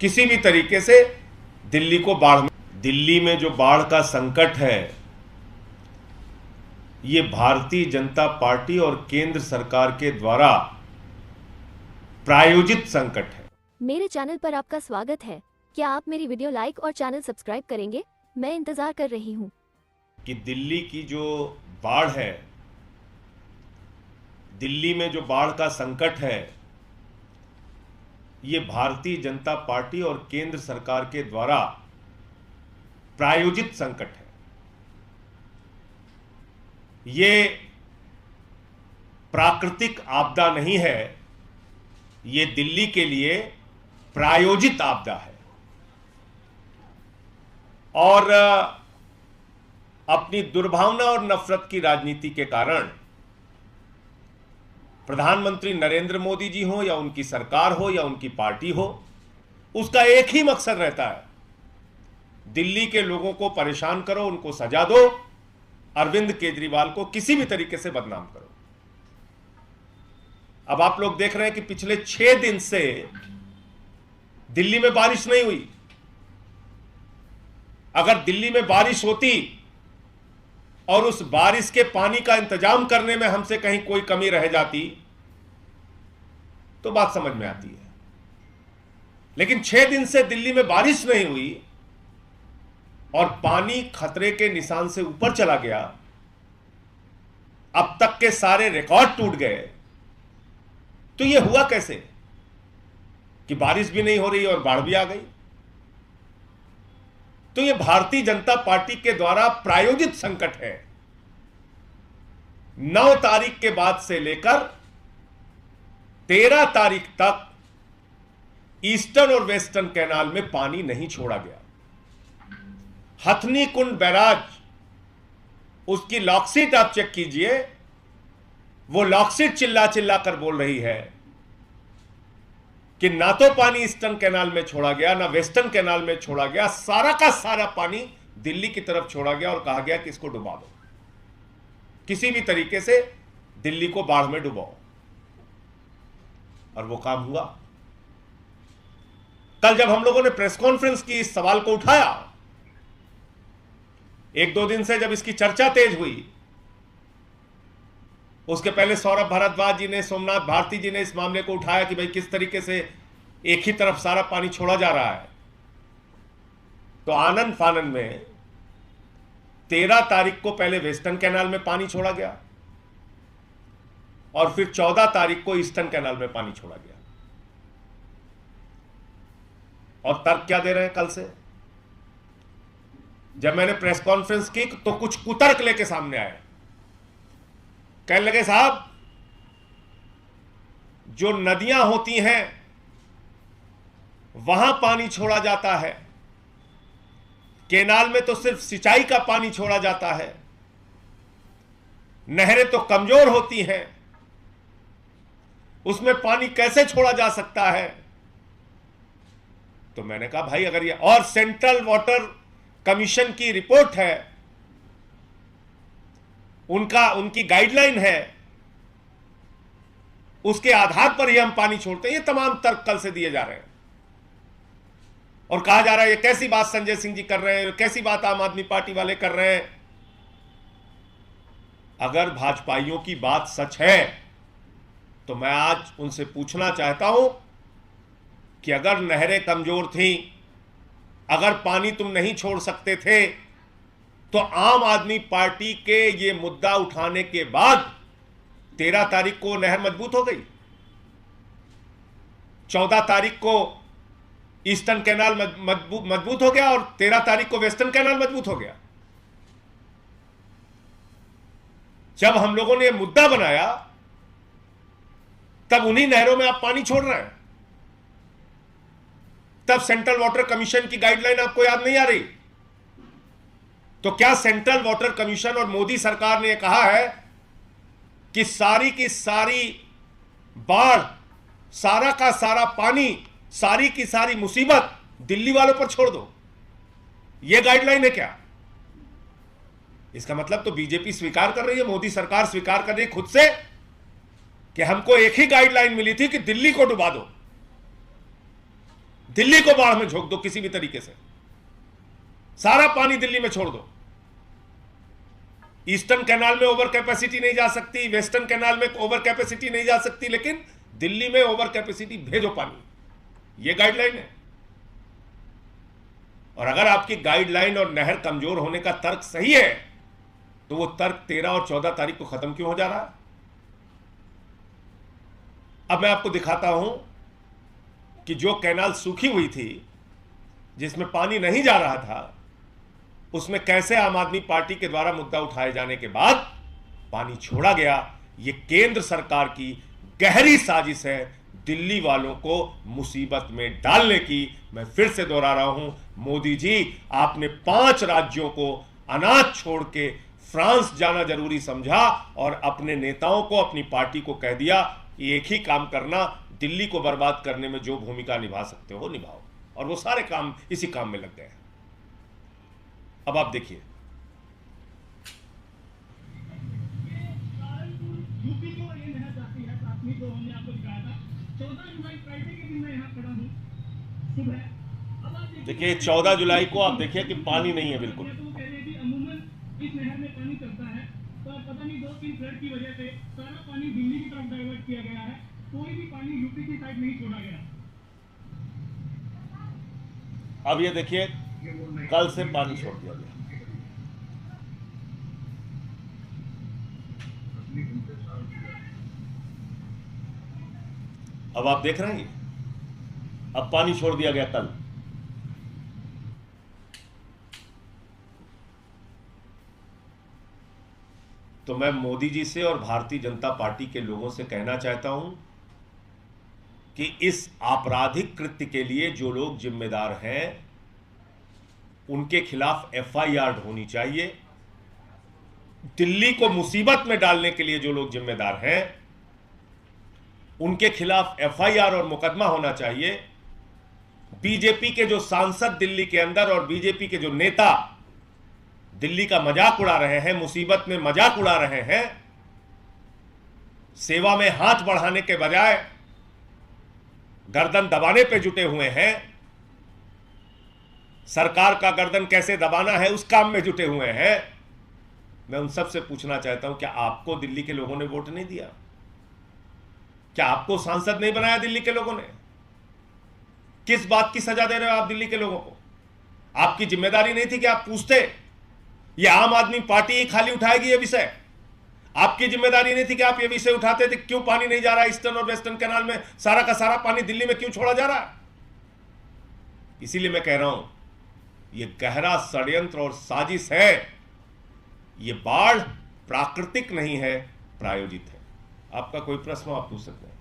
किसी भी तरीके से दिल्ली को बाढ़ में, दिल्ली में जो बाढ़ का संकट है ये भारतीय जनता पार्टी और केंद्र सरकार के द्वारा प्रायोजित संकट है। मेरे चैनल पर आपका स्वागत है। क्या आप मेरी वीडियो लाइक और चैनल सब्सक्राइब करेंगे? मैं इंतजार कर रही हूं। कि दिल्ली की जो बाढ़ है, दिल्ली में जो बाढ़ का संकट है ये भारतीय जनता पार्टी और केंद्र सरकार के द्वारा प्रायोजित संकट है। ये प्राकृतिक आपदा नहीं है, ये दिल्ली के लिए प्रायोजित आपदा है। और अपनी दुर्भावना और नफरत की राजनीति के कारण प्रधानमंत्री नरेंद्र मोदी जी हो या उनकी सरकार हो या उनकी पार्टी हो, उसका एक ही मकसद रहता है, दिल्ली के लोगों को परेशान करो, उनको सजा दो, अरविंद केजरीवाल को किसी भी तरीके से बदनाम करो। अब आप लोग देख रहे हैं कि पिछले 6 दिन से दिल्ली में बारिश नहीं हुई। अगर दिल्ली में बारिश होती और उस बारिश के पानी का इंतजाम करने में हमसे कहीं कोई कमी रह जाती तो बात समझ में आती है। लेकिन 6 दिन से दिल्ली में बारिश नहीं हुई और पानी खतरे के निशान से ऊपर चला गया। अब तक के सारे रिकॉर्ड टूट गए। तो यह हुआ कैसे कि बारिश भी नहीं हो रही और बाढ़ भी आ गई? तो यह भारतीय जनता पार्टी के द्वारा प्रायोजित संकट है। 9 तारीख के बाद से लेकर 13 तारीख तक ईस्टर्न और वेस्टर्न कैनाल में पानी नहीं छोड़ा गया। हथनी कुंड बैराज, उसकी लॉकशीट आप चेक कीजिए, वो लॉकशीट चिल्ला चिल्ला कर बोल रही है कि ना तो पानी ईस्टर्न कैनाल में छोड़ा गया ना वेस्टर्न कैनाल में छोड़ा गया, सारा का सारा पानी दिल्ली की तरफ छोड़ा गया और कहा गया कि इसको डुबा दो, किसी भी तरीके से दिल्ली को बाढ़ में डुबाओ। और वो काम हुआ। कल जब हम लोगों ने प्रेस कॉन्फ्रेंस की इस सवाल को उठाया, 1-2 दिन से जब इसकी चर्चा तेज हुई, उसके पहले सौरभ भारद्वाज जी ने, सोमनाथ भारती जी ने इस मामले को उठाया कि भाई किस तरीके से एक ही तरफ सारा पानी छोड़ा जा रहा है। तो आनंद फानन में 13 तारीख को पहले वेस्टर्न कैनाल में पानी छोड़ा गया और फिर 14 तारीख को ईस्टर्न कैनाल में पानी छोड़ा गया। और तर्क क्या दे रहे हैं? कल से जब मैंने प्रेस कॉन्फ्रेंस की तो कुछ कुतर्क लेके सामने आए। कहने लगे साहब, जो नदियां होती हैं वहां पानी छोड़ा जाता है, केनाल में तो सिर्फ सिंचाई का पानी छोड़ा जाता है, नहरें तो कमजोर होती हैं, उसमें पानी कैसे छोड़ा जा सकता है? तो मैंने कहा भाई अगर ये, और सेंट्रल वाटर कमीशन की रिपोर्ट है, उनकी गाइडलाइन है, उसके आधार पर ही हम पानी छोड़ते हैं। ये तमाम तर्क कल से दिए जा रहे हैं और कहा जा रहा है ये कैसी बात संजय सिंह जी कर रहे हैं, कैसी बात आम आदमी पार्टी वाले कर रहे हैं। अगर भाजपाइयों की बात सच है तो मैं आज उनसे पूछना चाहता हूं कि अगर नहरें कमजोर थीं, अगर पानी तुम नहीं छोड़ सकते थे, तो आम आदमी पार्टी के ये मुद्दा उठाने के बाद 13 तारीख को नहर मजबूत हो गई, 14 तारीख को ईस्टर्न कैनाल मजबूत हो गया और 13 तारीख को वेस्टर्न कैनाल मजबूत हो गया। जब हम लोगों ने यह मुद्दा बनाया तब उन्हीं नहरों में आप पानी छोड़ रहे हैं। तब सेंट्रल वाटर कमीशन की गाइडलाइन आपको याद नहीं आ रही? तो क्या सेंट्रल वाटर कमीशन और मोदी सरकार ने कहा है कि सारी की सारी बाढ़, सारा का सारा पानी, सारी की सारी मुसीबत दिल्ली वालों पर छोड़ दो? यह गाइडलाइन है क्या? इसका मतलब तो बीजेपी स्वीकार कर रही है, मोदी सरकार स्वीकार कर रही है खुद से कि हमको एक ही गाइडलाइन मिली थी कि दिल्ली को डुबा दो। दिल्ली को बाढ़ में झोंक दो किसी भी तरीके से, सारा पानी दिल्ली में छोड़ दो। ईस्टर्न कैनाल में ओवर कैपेसिटी नहीं जा सकती, वेस्टर्न कैनाल में ओवर कैपेसिटी नहीं जा सकती, लेकिन दिल्ली में ओवर कैपेसिटी भेजो पानी, यह गाइडलाइन है। और अगर आपकी गाइडलाइन और नहर कमजोर होने का तर्क सही है, तो वो तर्क 13 और 14 तारीख को खत्म क्यों हो जा रहा है? अब मैं आपको दिखाता हूं कि जो कैनाल सूखी हुई थी, जिसमें पानी नहीं जा रहा था, उसमें कैसे आम आदमी पार्टी के द्वारा मुद्दा उठाए जाने के बाद पानी छोड़ा गया। यह केंद्र सरकार की गहरी साजिश है दिल्ली वालों को मुसीबत में डालने की। मैं फिर से दोहरा रहा हूं, मोदी जी, आपने 5 राज्यों को अनाज छोड़ के फ्रांस जाना जरूरी समझा और अपने नेताओं को, अपनी पार्टी को कह दिया एक ही काम करना, दिल्ली को बर्बाद करने में जो भूमिका निभा सकते हो निभाओ। और वो सारे काम इसी काम में लग गए हैं। अब आप देखिए, यूपी को ये नहर जाती है प्राथमिक, जो हमने आपको दिखाया था 14 जुलाई फ्राइडे के दिन मैं यहाँ खड़ा हूँ सुबह। अब आप देखिए 14 जुलाई को आप देखिए कि पानी नहीं है बिल्कुल। तो वो कह रहे थे अमूमन इस नहर में पानी चलता है, तो पता नहीं 2-3 फ्लड की वजह से सारा पानी दिल्ली की तरफ डाइवर्ट किया गया है, कोई भी पानी यूपी की साइड नहीं छोड़ा गया। अब ये देखिए कल से पानी छोड़ दिया गया। अब आप देख रहे हैं, अब पानी छोड़ दिया गया कल। तो मैं मोदी जी से और भारतीय जनता पार्टी के लोगों से कहना चाहता हूं कि इस आपराधिक कृत्य के लिए जो लोग जिम्मेदार हैं उनके खिलाफ एफआईआर होनी चाहिए। दिल्ली को मुसीबत में डालने के लिए जो लोग जिम्मेदार हैं उनके खिलाफ एफआईआर और मुकदमा होना चाहिए। बीजेपी के जो सांसद दिल्ली के अंदर और बीजेपी के जो नेता दिल्ली का मजाक उड़ा रहे हैं, मुसीबत में मजाक उड़ा रहे हैं, सेवा में हाथ बढ़ाने के बजाय गर्दन दबाने पे जुटे हुए हैं, सरकार का गर्दन कैसे दबाना है उस काम में जुटे हुए हैं। मैं उन सब से पूछना चाहता हूं, क्या आपको दिल्ली के लोगों ने वोट नहीं दिया? क्या आपको सांसद नहीं बनाया दिल्ली के लोगों ने? किस बात की सजा दे रहे हो आप दिल्ली के लोगों को? आपकी जिम्मेदारी नहीं थी कि आप पूछते? ये आम आदमी पार्टी ही खाली उठाएगी ये विषय? आपकी जिम्मेदारी नहीं थी कि आप ये विषय उठाते थे क्यों पानी नहीं जा रहा ईस्टर्न और वेस्टर्न कैनाल में, सारा का सारा पानी दिल्ली में क्यों छोड़ा जा रहा है? इसीलिए मैं कह रहा हूं ये गहरा षड्यंत्र और साजिश है। ये बाढ़ प्राकृतिक नहीं है, प्रायोजित है। आपका कोई प्रश्न आप पूछ सकते हैं।